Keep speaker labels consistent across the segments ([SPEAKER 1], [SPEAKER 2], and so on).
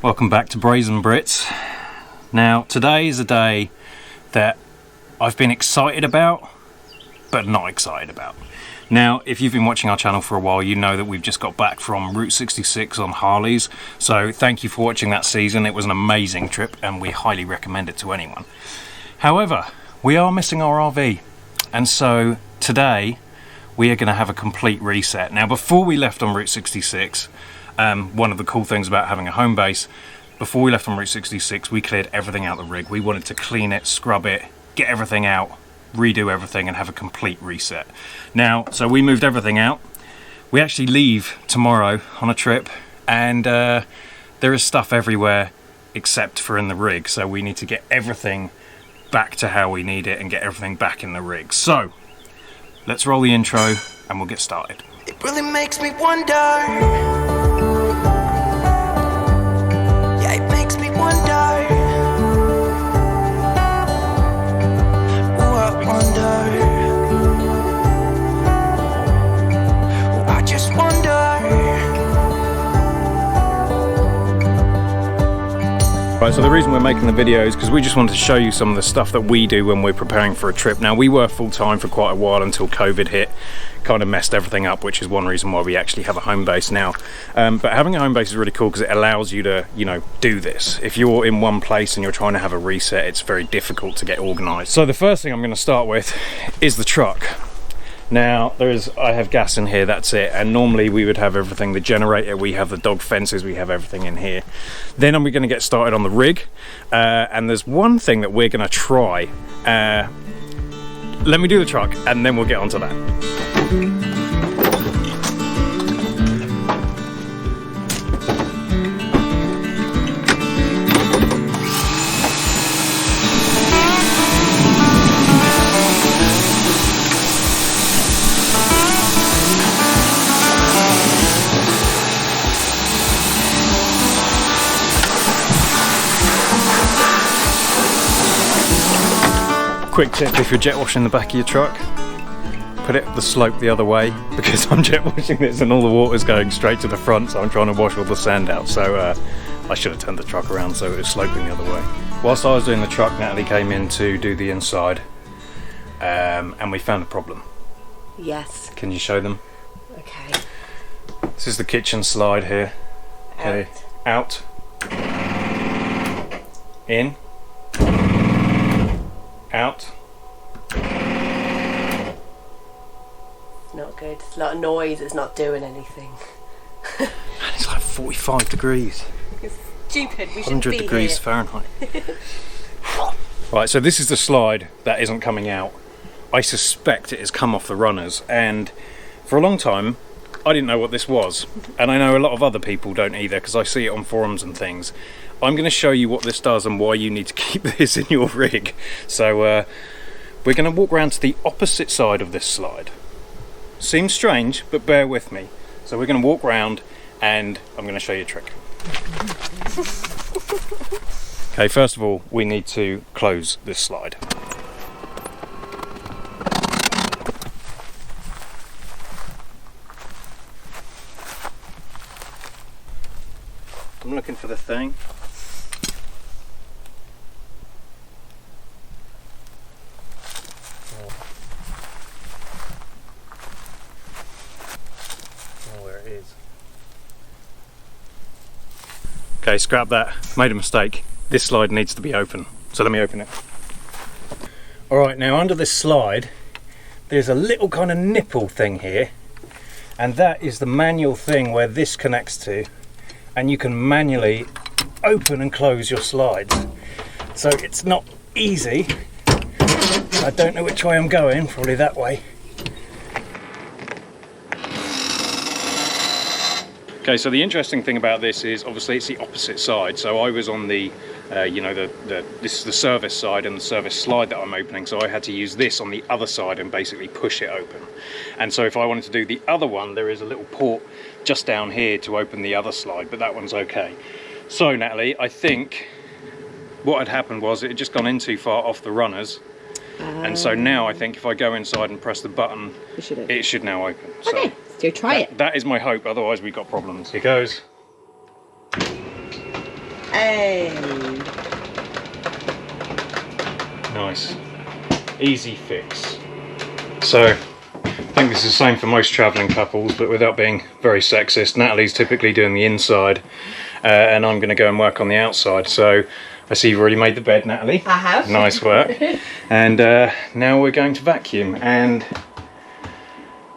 [SPEAKER 1] Welcome back to Brazen Brits. Now today is a day that I've been excited about but not excited about. Now if you've been watching our channel for a while, you know that we've just got back from Route 66 on Harleys, so thank you for watching that season. It was an amazing trip and we highly recommend it to anyone. However, we are missing our RV, and so today we are going to have a complete reset. Now before we left on Route 66, one of the cool things about having a home base, before we left on Route 66 we cleared everything out of the rig. We wanted to clean it, scrub it, get everything out, redo everything and have a complete reset. Now, so we moved everything out. We actually leave tomorrow on a trip, and there is stuff everywhere except for in the rig, so we need to get everything back to how we need it and get everything back in the rig. So let's roll the intro and we'll get started.
[SPEAKER 2] It really makes me wonder.
[SPEAKER 1] Right, so the reason we're making the video is because we just wanted to show you some of the stuff that we do when we're preparing for a trip. Now we were full-time for quite a while until COVID hit, kind of messed everything up, which is one reason why we actually have a home base now. But having a home base is really cool because it allows you to, you know, do this. If you're in one place and you're trying to have a reset, it's very difficult to get organised. So the first thing I'm going to start with is the truck. Now I have gas in here, that's it, and normally we would have everything, the generator, we have the dog fences, we have everything in here. Then we're going to get started on the rig, and there's one thing that we're going to try. Let me do the truck and then we'll get onto that. Quick tip, if you're jet washing the back of your truck, put it the slope the other way, because I'm jet washing this and all the water's going straight to the front, so I'm trying to wash all the sand out. So I should have turned the truck around so it was sloping the other way. Whilst I was doing the truck, Natalie came in to do the inside, and we found a problem. Yes. Can you show them?
[SPEAKER 3] Okay.
[SPEAKER 1] This is the kitchen slide here. Okay. Out. In. Out.
[SPEAKER 3] Not good. It's a lot of noise. It's not doing anything.
[SPEAKER 1] And it's like 45 degrees.
[SPEAKER 3] It's stupid. We should
[SPEAKER 1] 100
[SPEAKER 3] be
[SPEAKER 1] degrees
[SPEAKER 3] here.
[SPEAKER 1] Fahrenheit. Right, so this is the slide that isn't coming out. I suspect it has come off the runners, and for a long time I didn't know what this was, and I know a lot of other people don't either because I see it on forums and things. I'm going to show you what this does and why you need to keep this in your rig. So we're going to walk around to the opposite side of this slide. Seems strange, but bear with me. So we're going to walk around and I'm going to show you a trick. Okay, first of all we need to close this slide. I'm looking for the thing. Where it is. Okay, scrap that. Made a mistake. This slide needs to be open. So let me open it. Alright, now under this slide there's a little kind of nipple thing here, and that is the manual thing where this connects to, and you can manually open and close your slides. So it's not easy. I don't know which way I'm going, probably that way. Okay, so the interesting thing about this is obviously it's the opposite side. So I was on the, this is the service side and the service slide that I'm opening. So I had to use this on the other side and basically push it open. And so if I wanted to do the other one, there is a little port just down here to open the other slide, but that one's okay. So Natalie, I think what had happened was it had just gone in too far off the runners. And so now I think if I go inside and press the button, it should now open.
[SPEAKER 3] Okay, so try it.
[SPEAKER 1] That is my hope, otherwise we've got problems. Here goes.
[SPEAKER 3] Hey.
[SPEAKER 1] Nice. Easy fix. So, I think this is the same for most travelling couples, but without being very sexist, Natalie's typically doing the inside, and I'm going to go and work on the outside. So, I see you've already made the bed, Natalie.
[SPEAKER 3] I have.
[SPEAKER 1] Nice work. And now we're going to vacuum, and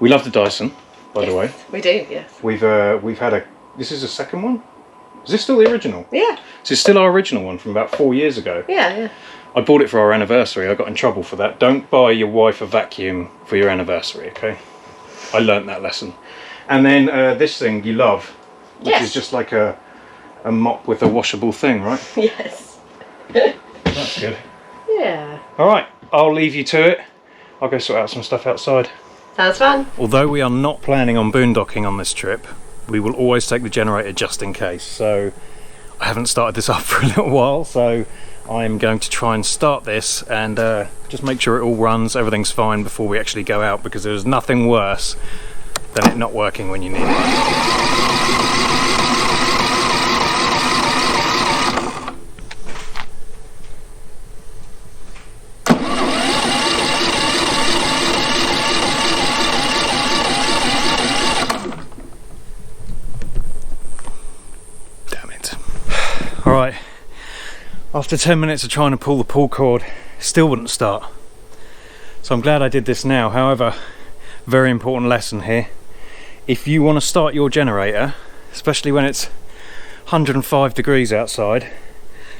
[SPEAKER 1] we love the Dyson, by the way.
[SPEAKER 3] We do, yes.
[SPEAKER 1] We've had a. This is the second one. Is this still the original?
[SPEAKER 3] Yeah.
[SPEAKER 1] This is still our original one from about 4 years ago.
[SPEAKER 3] Yeah.
[SPEAKER 1] I bought it for our anniversary. I got in trouble for that. Don't buy your wife a vacuum for your anniversary, okay? I learnt that lesson. And then this thing you love, which is just like a mop with a washable thing, right?
[SPEAKER 3] Yes.
[SPEAKER 1] That's good.
[SPEAKER 3] Yeah.
[SPEAKER 1] All right, I'll leave you to it. I'll go sort out some stuff outside.
[SPEAKER 3] Sounds fun.
[SPEAKER 1] Although we are not planning on boondocking on this trip, we will always take the generator just in case. So I haven't started this up for a little while, so I'm going to try and start this and just make sure it all runs, everything's fine before we actually go out, because there's nothing worse than it not working when you need it. Alright, after 10 minutes of trying to pull the pull cord, still wouldn't start. So I'm glad I did this now. However, very important lesson here. If you want to start your generator, especially when it's 105 degrees outside,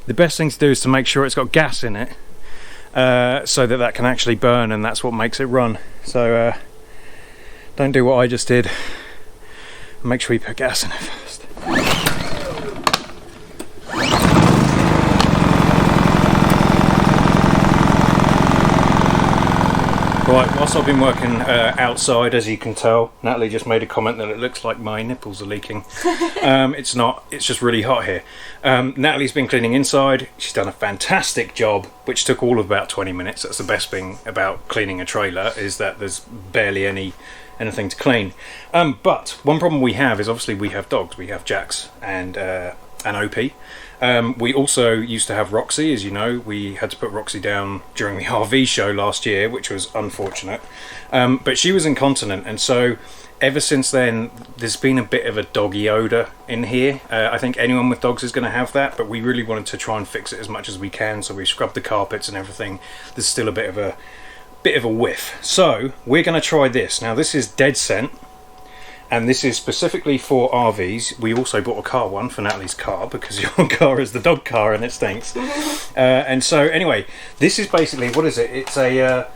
[SPEAKER 1] the best thing to do is to make sure it's got gas in it, so that can actually burn, and that's what makes it run. So don't do what I just did. Make sure you put gas in it first. Right, whilst I've been working outside, as you can tell, Natalie just made a comment that it looks like my nipples are leaking. It's not, it's just really hot here. Natalie's been cleaning inside. She's done a fantastic job, which took all of about 20 minutes. That's the best thing about cleaning a trailer, is that there's barely anything to clean. But one problem we have is, obviously we have dogs. We have Jax and OP. We also used to have Roxy. As you know, we had to put Roxy down during the RV show last year, which was unfortunate. But she was incontinent, and so ever since then there's been a bit of a doggy odour in here. I think anyone with dogs is going to have that, but we really wanted to try and fix it as much as we can, so we scrubbed the carpets and everything. There's still a bit of a whiff. So we're going to try this. Now this is dead scent, and this is specifically for RVs. We also bought a car one for Natalie's car, because your car is the dog car and it stinks. And so anyway, this is basically, what is it? It's a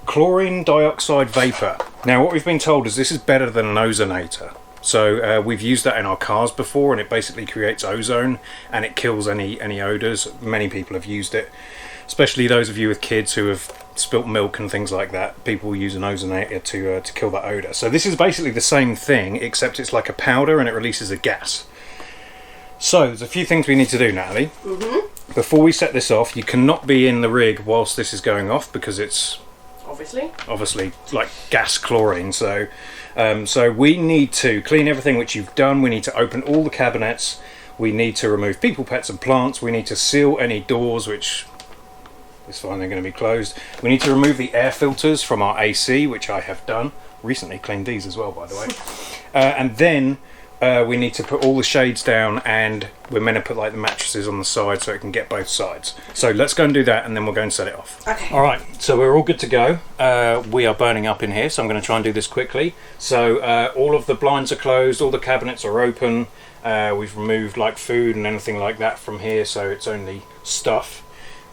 [SPEAKER 1] chlorine dioxide vapour. Now what we've been told is this is better than an ozonator. So we've used that in our cars before, and it basically creates ozone and it kills any odours. Many people have used it, especially those of you with kids who have spilt milk and things like that. People use an ozonator to kill that odour. So this is basically the same thing, except it's like a powder and it releases a gas. So there's a few things we need to do, Natalie. Before we set this off, you cannot be in the rig whilst this is going off, because it's obviously like gas chlorine. So so we need to clean everything which you've done. We need to open all the cabinets. We need to remove people, pets and plants. We need to seal any doors which it's fine, they're going to be closed. We need to remove the air filters from our AC, which I have done. Recently cleaned these as well, by the way. And then we need to put all the shades down, and we're meant to put like the mattresses on the side so it can get both sides. So let's go and do that, and then we'll go and set it off. Okay. Alright, so we're all good to go. We are burning up in here, so I'm going to try and do this quickly. So all of the blinds are closed, all the cabinets are open. We've removed like food and anything like that from here, so it's only stuff.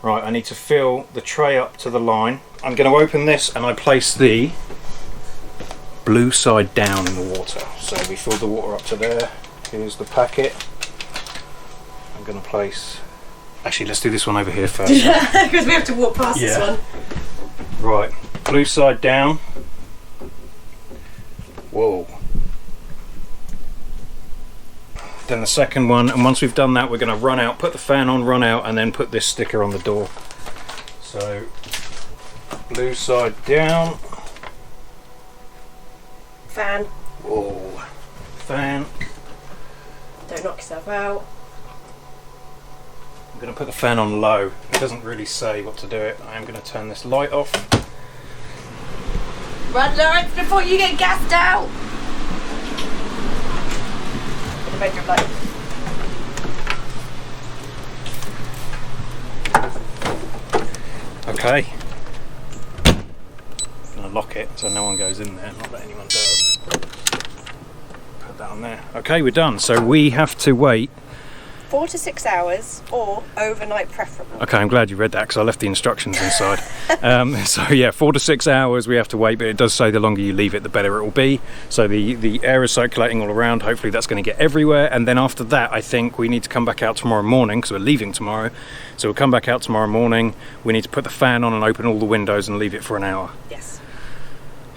[SPEAKER 1] Right, I need to fill the tray up to the line. I'm going to open this, and I place the blue side down in the water. So we fill the water up to there. Here's the packet. I'm going to place... Actually, let's do this one over here first.
[SPEAKER 3] Because we have to walk past this one.
[SPEAKER 1] Right, blue side down. Whoa. Then the second one, and once we've done that, we're going to run out, put the fan on, run out, and then put this sticker on the door. So blue side down.
[SPEAKER 3] Fan.
[SPEAKER 1] Whoa. Fan.
[SPEAKER 3] Don't knock yourself out.
[SPEAKER 1] I'm going to put the fan on low. It doesn't really say what to do it. I am going to turn this light off.
[SPEAKER 3] Run, Lawrence, before you get gassed out. The bedroom light.
[SPEAKER 1] Okay. I'm going to lock it so no one goes in there, not that anyone does. Put that on there. Okay, we're done. So we have to wait
[SPEAKER 3] 4 to 6 hours, or overnight preferable.
[SPEAKER 1] Okay, I'm glad you read that because I left the instructions inside. So yeah, 4 to 6 hours we have to wait, but it does say the longer you leave it, the better it will be. So the air is circulating all around. Hopefully that's going to get everywhere. And then after that, I think we need to come back out tomorrow morning because we're leaving tomorrow. So we'll come back out tomorrow morning. We need to put the fan on and open all the windows and leave it for an hour.
[SPEAKER 3] Yes.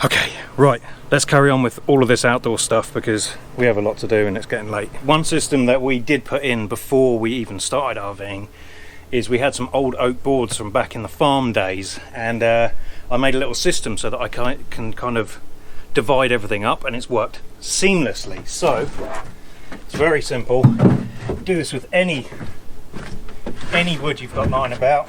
[SPEAKER 1] Okay, right, let's carry on with all of this outdoor stuff because we have a lot to do and it's getting late. One system that we did put in before we even started RVing is we had some old oak boards from back in the farm days, and I made a little system so that I can kind of divide everything up, and it's worked seamlessly. So it's very simple. Do this with any wood you've got lying about.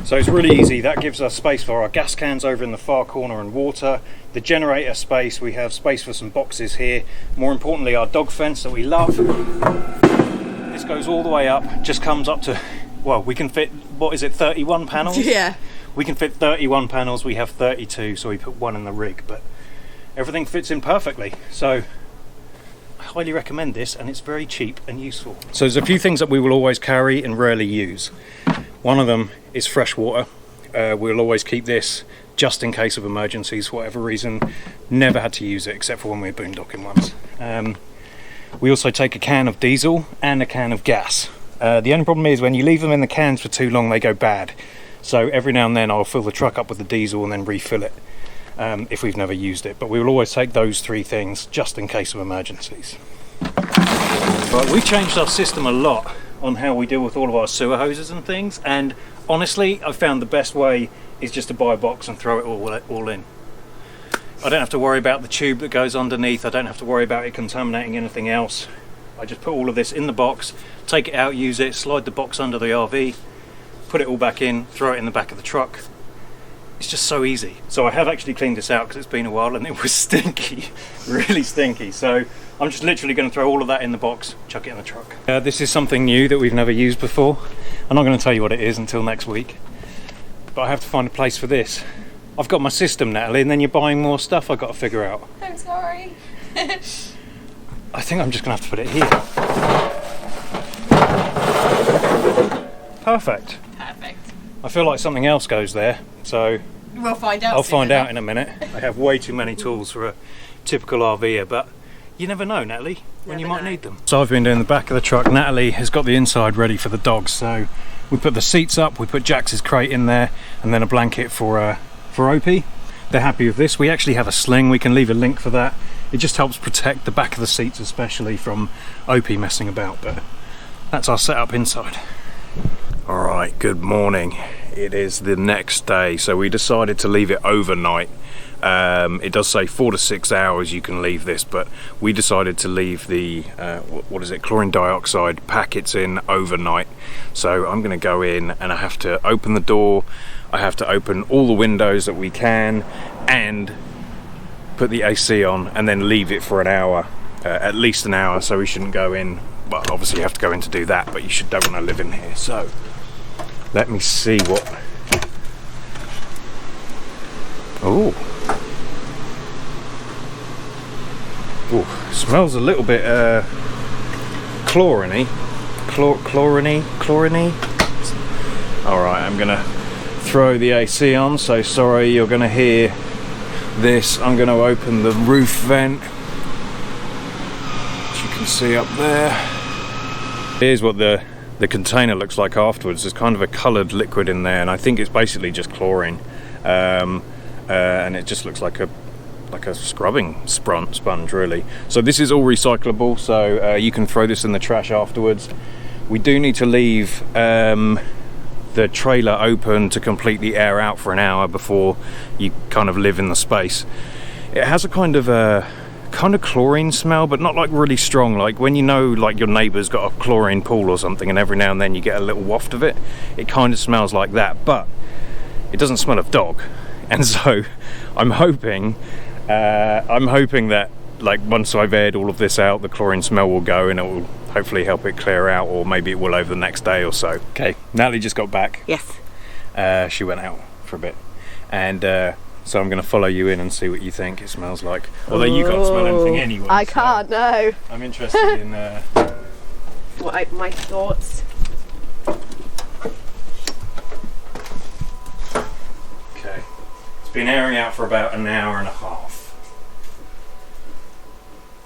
[SPEAKER 1] So it's really easy. That gives us space for our gas cans over in the far corner and water. The generator space, we have space for some boxes here. More importantly, our dog fence that we love. This goes all the way up, just comes up to, well, we can fit, what is it, 31 panels?
[SPEAKER 3] Yeah.
[SPEAKER 1] We can fit 31 panels, we have 32, so we put one in the rig, but everything fits in perfectly. So I highly recommend this, and it's very cheap and useful. So there's a few things that we will always carry and rarely use. One of them is fresh water. We'll always keep this just in case of emergencies for whatever reason. Never had to use it except for when we were boondocking once. We also take a can of diesel and a can of gas. The only problem is when you leave them in the cans for too long, they go bad. So every now and then I'll fill the truck up with the diesel and then refill it if we've never used it. But we will always take those three things just in case of emergencies. But we've changed our system a lot on how we deal with all of our sewer hoses and things, and honestly I found the best way is just to buy a box and throw it all in. I don't have to worry about the tube that goes underneath. I don't have to worry about it contaminating anything else. I just put all of this in the box, take it out, use it, slide the box under the RV, put it all back in, throw it in the back of the truck. It's just so easy. So I have actually cleaned this out because it's been a while and it was stinky, really stinky. So I'm just literally going to throw all of that in the box, chuck it in the truck. This is something new that we've never used before. I'm not going to tell you what it is until next week, but I have to find a place for this. I've got my system, Natalie, and then you're buying more stuff I've got to figure out.
[SPEAKER 3] I'm sorry.
[SPEAKER 1] I think I'm just going to have to put it here. Perfect.
[SPEAKER 3] Perfect.
[SPEAKER 1] I feel like something else goes there, so
[SPEAKER 3] We'll find out.
[SPEAKER 1] I'll find out in a minute. I have way too many tools for a typical RVer, but you never know, Natalie, when you might need them. So I've been doing the back of the truck. Natalie has got the inside ready for the dogs. So we put the seats up, we put Jax's crate in there, and then a blanket for Opie. They're happy with this. We actually have a sling. We can leave a link for that. It just helps protect the back of the seats, especially from Opie messing about. But that's our setup inside. All right, good morning. It is the next day, so we decided to leave it overnight. It does say 4 to 6 hours you can leave this, but we decided to leave the what is it, chlorine dioxide packets in overnight. So I'm going to go in and I have to open the door, I have to open all the windows that we can and put the AC on and then leave it for an hour, at least an hour. So we shouldn't go in, well obviously you have to go in to do that, but you don't want to live in here. So let me see what, oh, smells a little bit chlorine-y. Alright, I'm gonna throw the AC on, so sorry you're gonna hear this. I'm gonna open the roof vent, as you can see up there. Here's what the container looks like afterwards. There's kind of a coloured liquid in there, and I think it's basically just chlorine, and it just looks like a scrubbing sponge really. So this is all recyclable, so you can throw this in the trash afterwards. We do need to leave the trailer open to completely air out for an hour before you kind of live in the space. It has a kind of chlorine smell, but not like really strong, like when you know like your neighbour's got a chlorine pool or something and every now and then you get a little waft of it. It kind of smells like that, but it doesn't smell of dog. And so I'm hoping that like once I've aired all of this out, the chlorine smell will go and it will hopefully help it clear out, or maybe it will over the next day or so. Okay, Natalie just got back.
[SPEAKER 3] Yes.
[SPEAKER 1] She went out for a bit, and so I'm going to follow you in and see what you think it smells like. Although you can't smell anything anyway.
[SPEAKER 3] I can't, no.
[SPEAKER 1] I'm interested in
[SPEAKER 3] my thoughts.
[SPEAKER 1] Okay, it's been airing out for about an hour and a half.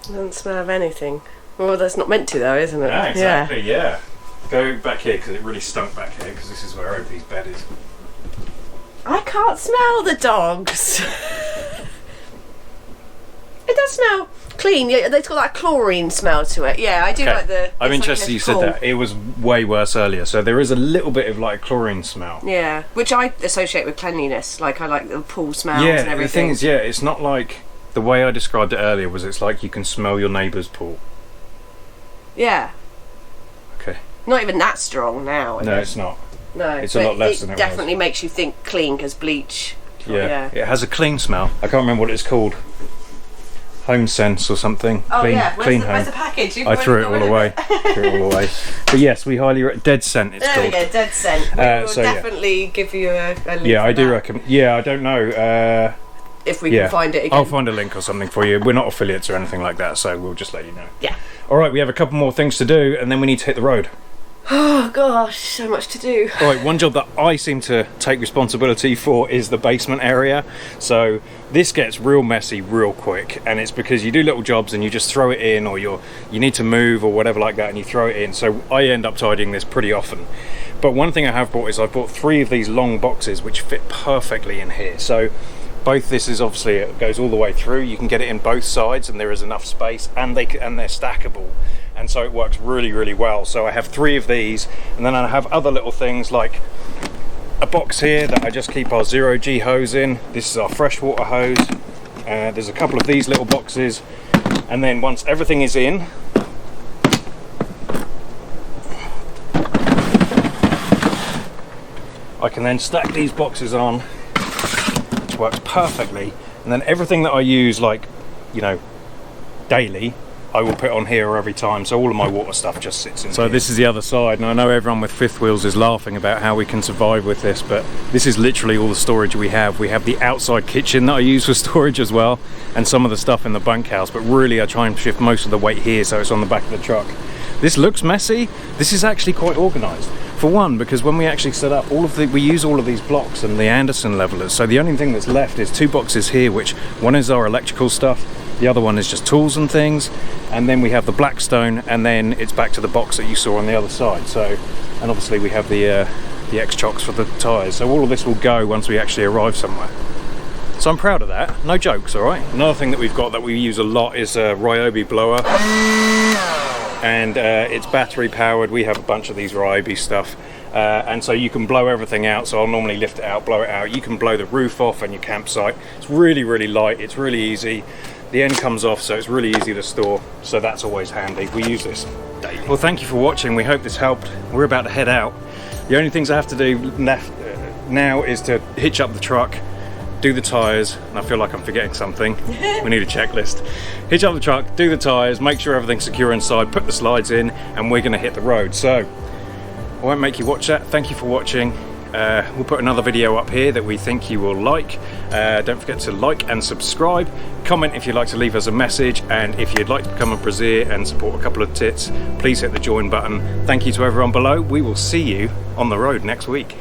[SPEAKER 3] Doesn't smell of anything. Well, that's not meant to though, isn't it?
[SPEAKER 1] Yeah, exactly, yeah. Go back here, because it really stunk back here, because this is where Opie's bed is.
[SPEAKER 3] I can't smell the dogs. It does smell clean. Yeah, it's got that chlorine smell to it. Yeah, I do like the...
[SPEAKER 1] I'm interested you said that. It was way worse earlier, so there is a little bit of like chlorine smell.
[SPEAKER 3] Yeah, which I associate with cleanliness. Like I like the pool smells and everything.
[SPEAKER 1] Yeah, the thing is, yeah, it's not like... The way I described it earlier was it's like you can smell your neighbour's pool.
[SPEAKER 3] Yeah.
[SPEAKER 1] Okay.
[SPEAKER 3] Not even that strong now.
[SPEAKER 1] No, it's not.
[SPEAKER 3] No,
[SPEAKER 1] it's a lot less than it was.
[SPEAKER 3] It definitely makes you think clean, because bleach.
[SPEAKER 1] Yeah, it has a clean smell. I can't remember what it's called. Home Sense or something.
[SPEAKER 3] Oh
[SPEAKER 1] clean,
[SPEAKER 3] yeah,
[SPEAKER 1] clean
[SPEAKER 3] where's the package?
[SPEAKER 1] I threw it all away. But yes, we highly Dead Scent. It's
[SPEAKER 3] there
[SPEAKER 1] called.
[SPEAKER 3] There we go, Dead Scent. We will definitely give you a link.
[SPEAKER 1] Yeah, I do
[SPEAKER 3] that.
[SPEAKER 1] recommend. Yeah, I don't know.
[SPEAKER 3] If we can find it again.
[SPEAKER 1] I'll find a link or something for you. We're not affiliates or anything like that, so we'll just let you know.
[SPEAKER 3] Yeah.
[SPEAKER 1] All right, we have a couple more things to do, and then we need to hit the road.
[SPEAKER 3] Oh gosh, so much to do.
[SPEAKER 1] All right, one job that I seem to take responsibility for is the basement area. So this gets real messy real quick, and it's because you do little jobs and you just throw it in, or you need to move or whatever like that, and you throw it in. So I end up tidying this pretty often. But one thing I have bought is I've bought 3 of these long boxes which fit perfectly in here. So both, this is obviously, it goes all the way through. You can get it in both sides, and there is enough space, and they're stackable. And so it works really, really well. So I have 3 of these, and then I have other little things like a box here that I just keep our 0G hose in. This is our freshwater hose. There's a couple of these little boxes, and then once everything is in, I can then stack these boxes on, which works perfectly. And then everything that I use, like, you know, daily, I will put on here every time, so all of my water stuff just sits in here. So this is the other side, and I know everyone with fifth wheels is laughing about how we can survive with this, but this is literally all the storage we have. We have the outside kitchen that I use for storage as well, and some of the stuff in the bunkhouse, but really I try and shift most of the weight here so it's on the back of the truck. This looks messy. This is actually quite organised. For one, because when we actually set up, we use all of these blocks and the Anderson levelers, so the only thing that's left is 2 boxes here, which one is our electrical stuff, the other one is just tools and things, and then we have the Blackstone, and then it's back to the box that you saw on the other side. So, and obviously we have the X-chocks for the tyres, so all of this will go once we actually arrive somewhere. So I'm proud of that, no jokes, alright? Another thing that we've got that we use a lot is a Ryobi blower, and it's battery powered. We have a bunch of these Ryobi stuff, and so you can blow everything out. So I'll normally lift it out, blow it out. You can blow the roof off and your campsite. It's really, really light, it's really easy. The end comes off, so it's really easy to store, so that's always handy. We use this daily. Well, thank you for watching. We hope this helped. We're about to head out. The only things I have to do now is to hitch up the truck, do the tyres, and I feel like I'm forgetting something. We need a checklist. Hitch up the truck, do the tyres, make sure everything's secure inside, put the slides in, and we're going to hit the road. So I won't make you watch that. Thank you for watching. We'll put another video up here that we think you will like. Don't forget to like and subscribe. Comment if you'd like to leave us a message, and if you'd like to become a Braziere and support a couple of tits, please hit the join button. Thank you to everyone below. We will see you on the road next week.